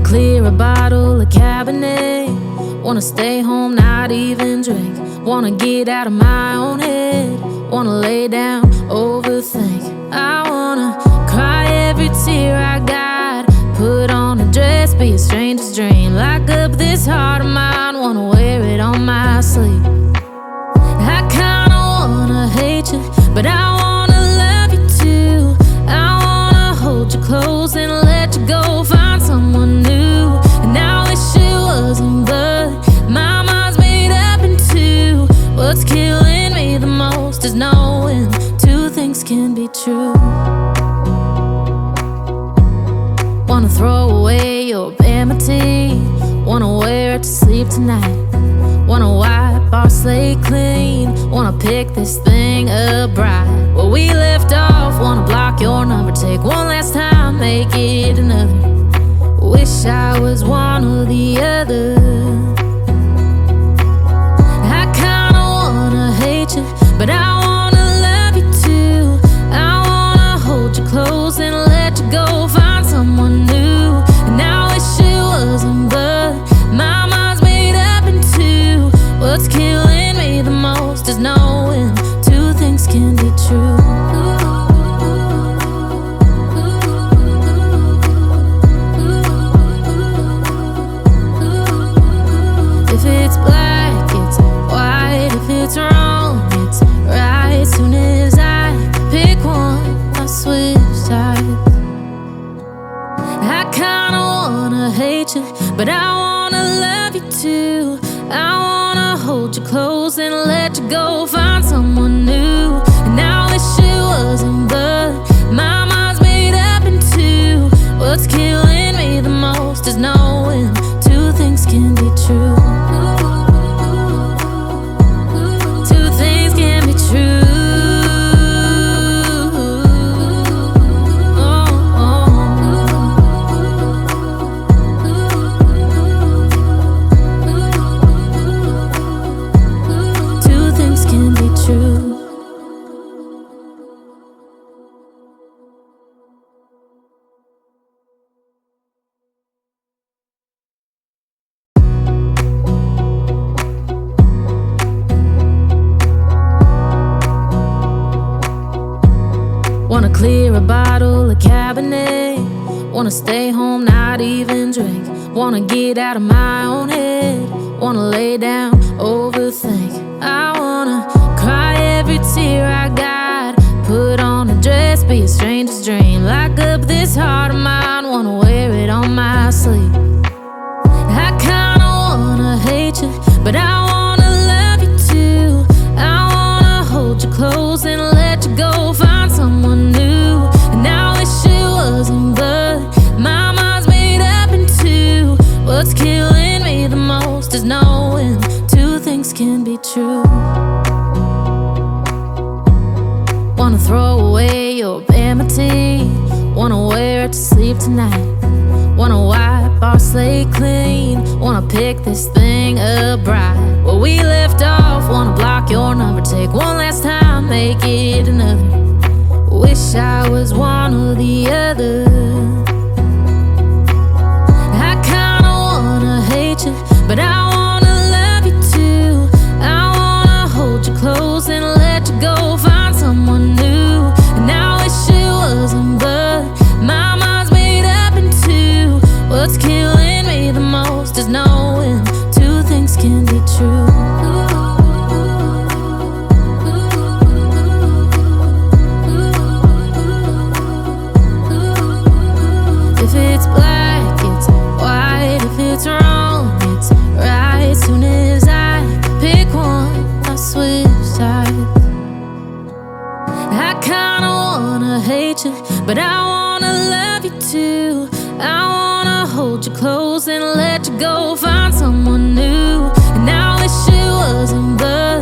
clear a bottle of Cabernet. Wanna stay home, not even drink. Wanna get out of my own head. Wanna lay down, overthink. I wanna cry every tear I got. Put on a dress, be a stranger's dream. Lock up this heart of mine, wanna wear it on my sleeve. I kinda wanna hate you, but I wanna love you too. I wanna hold you close and let you go. Find someone new, and I wish it wasn't, but my mind's made up in two. What's killing me the most is knowing two things can be true. Wanna throw away your vanity. Wanna wear it to sleep tonight. Wanna wipe our slate clean. Wanna pick this thing up right where we left off. Wanna block your number, take one last time, make it another. Wish I was one or the other. I kinda wanna hate you, but I wanna love you too. I wanna hold you close and let you go. Find someone new, and I wish it wasn't, but my mind's made up in two. What's killing me the most is knowing two things can be true. If it's black, it's white. If it's wrong, it's right. Soon as I pick one, I switch sides. I kinda wanna hate you, but I wanna love you too. I wanna hold you close and let you go. Find someone new, and I wish it wasn't, but my mind's made up in two. What's killing me the most is knowing two things can be true. Two things can be true. Wanna clear a bottle of Cabernet. Wanna stay home, not even drink. Wanna get out of my own head. Wanna lay down, overthink. I wanna cry every tear I got. Put on a dress, be a stranger's dream. Lock up this heart of mine, wanna wear it on my sleeve. I kinda wanna hate you, but I wanna love you too. I wanna hold you close and let you go. Find someone new, and I wish it wasn't, but my mind's made up in two. What's killing me the most is knowing two things can be true. Wanna throw away your vanity. Wanna wear it to sleep tonight. Wanna wipe our slate clean. Wanna pick this thing up right where we left off. Wanna block your number, take one last time, make it another. Wish I was one or the other. I kinda wanna hate you, but I wanna love you too. I wanna hold you close and let you go. Find someone new, and I wish it wasn't, but my mind's made up in two. What's killing me the most is knowing two things can be true. If it's black, it's white. If it's wrong, it's right. Soon as I pick one, I switch sides. I kinda wanna hate you, but I wanna love you too. I wanna hold you close and let you go. Find someone new, and I wish it wasn't, but